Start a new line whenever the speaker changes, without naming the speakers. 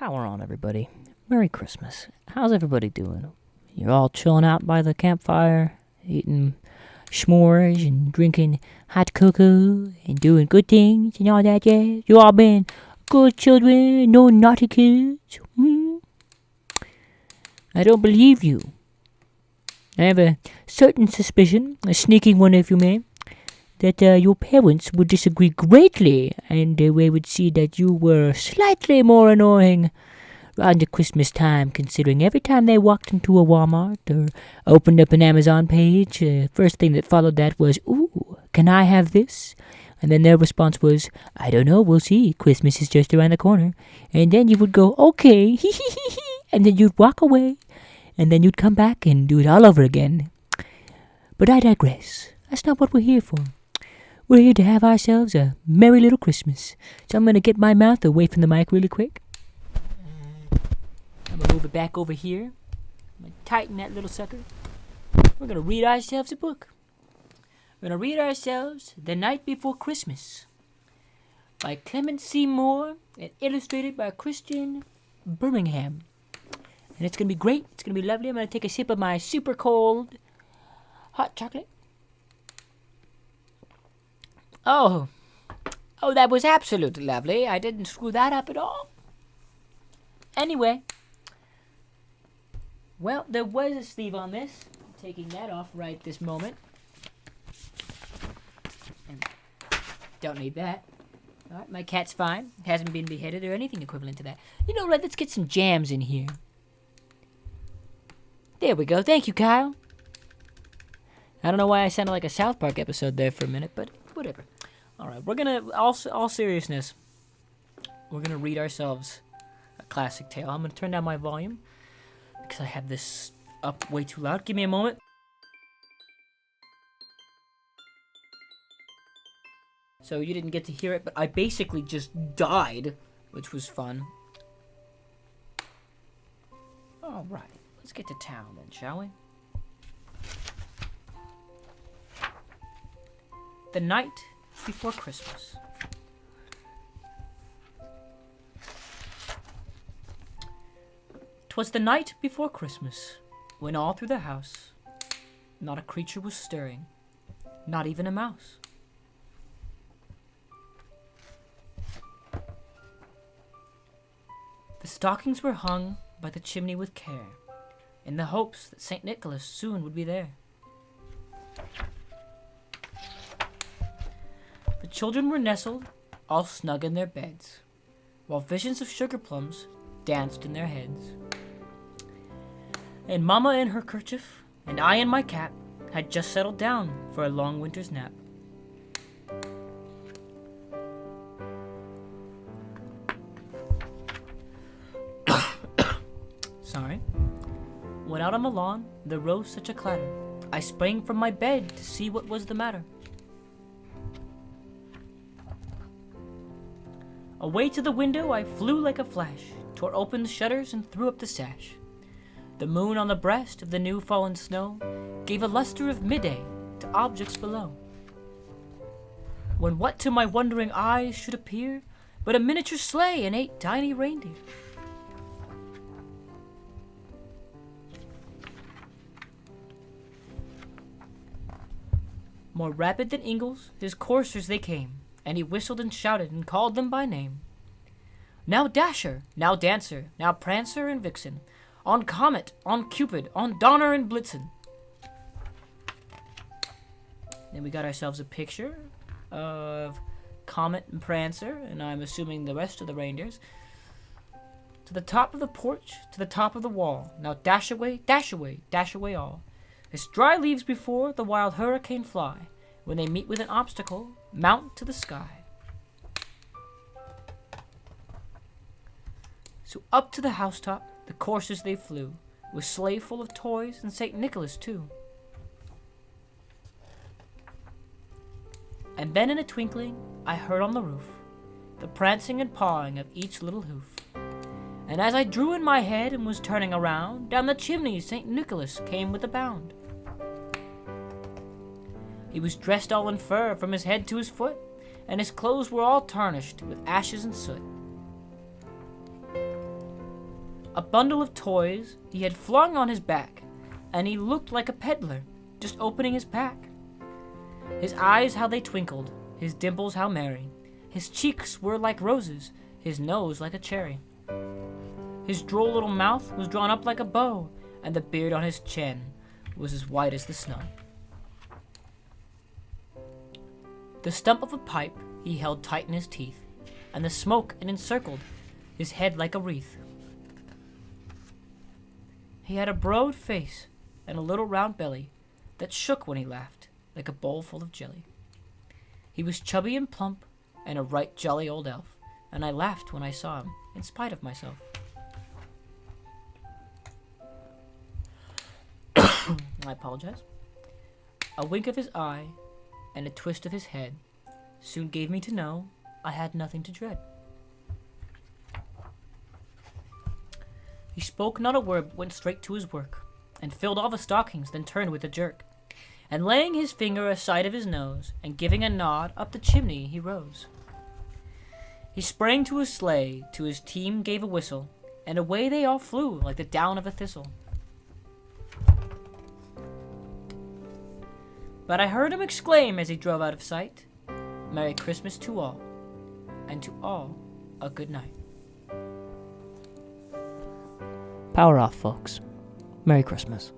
Power on, everybody. Merry Christmas. How's everybody doing? You're all chilling out by the campfire, eating s'mores and drinking hot cocoa and doing good things and all that jazz. You all been good children, no naughty kids. I don't believe you. I have a certain suspicion, a sneaking one if you may, that your parents would disagree greatly, and they would see that you were slightly more annoying around the Christmas time, considering every time they walked into a Walmart or opened up an Amazon page, first thing that followed that was, "Ooh, can I have this?" And then their response was, "I don't know, we'll see. Christmas is just around the corner." And then you would go, "Okay, and then you'd walk away, and then you'd come back and do it all over again. But I digress. That's not what we're here for. We're here to have ourselves a merry little Christmas. So I'm going to get my mouth away from the mic really quick. I'm going to move it back over here. I'm going to tighten that little sucker. We're going to read ourselves a book. We're going to read ourselves The Night Before Christmas by Clement C. Moore and illustrated by Christian Birmingham. And it's going to be great. It's going to be lovely. I'm going to take a sip of my super cold hot chocolate. Oh, that was absolutely lovely. I didn't screw that up at all. Anyway, well, there was a sleeve on this. I'm taking that off right this moment. And don't need that. All right, my cat's fine. Hasn't been beheaded or anything equivalent to that. You know what? Let's get some jams in here. There we go. Thank you, Kyle. I don't know why I sounded like a South Park episode there for a minute, but whatever. All right, we're going to, all seriousness, we're going to read ourselves a classic tale. I'm going to turn down my volume because I have this up way too loud. Give me a moment. So you didn't get to hear it, but I basically just died, which was fun. All right, let's get to town then, shall we? The Night Before Christmas. 'Twas the night before Christmas, when all through the house not a creature was stirring, not even a mouse. The stockings were hung by the chimney with care, in the hopes that St. Nicholas soon would be there. The children were nestled, all snug in their beds, while visions of sugar plums danced in their heads. And Mama in her kerchief, and I in my cap, had just settled down for a long winter's nap. Sorry. When out on the lawn, there rose such a clatter, I sprang from my bed to see what was the matter. Away to the window I flew like a flash, tore open the shutters and threw up the sash. The moon on the breast of the new fallen snow gave a luster of midday to objects below. When what to my wondering eyes should appear but a miniature sleigh and 8 tiny reindeer. More rapid than eagles, his coursers they came, and he whistled and shouted and called them by name. Now Dasher, now Dancer, now Prancer and Vixen, on Comet, on Cupid, on Donner and Blitzen. Then we got ourselves a picture of Comet and Prancer, and I'm assuming the rest of the reindeers. To the top of the porch, to the top of the wall, now dash away, dash away, dash away all. As dry leaves before the wild hurricane fly, when they meet with an obstacle, mount to the sky. So up to the housetop, the coursers they flew, with sleigh full of toys and St. Nicholas too. And then in a twinkling, I heard on the roof the prancing and pawing of each little hoof. And as I drew in my head and was turning around, down the chimney St. Nicholas came with a bound. He was dressed all in fur from his head to his foot, and his clothes were all tarnished with ashes and soot.
A bundle of toys he had flung on his back, and he looked like a peddler, just opening his pack. His eyes how they twinkled, his dimples how merry, his cheeks were like roses, his nose like a cherry. His droll little mouth was drawn up like a bow, and the beard on his chin was as white as the snow. The stump of a pipe he held tight in his teeth, and the smoke it encircled his head like a wreath. He had a broad face and a little round belly that shook when he laughed like a bowl full of jelly. He was chubby and plump and a right jolly old elf, and I laughed when I saw him in spite of myself. I apologize. A wink of his eye and a twist of his head soon gave me to know I had nothing to dread. He spoke not a word, but went straight to his work, and filled all the stockings, then turned with a jerk, and laying his finger aside of his nose, and giving a nod, up the chimney he rose. He sprang to his sleigh, to his team gave a whistle, and away they all flew like the down of a thistle. But I heard him exclaim as he drove out of sight, "Merry Christmas to all, and to all a good night."
Power off, folks. Merry Christmas.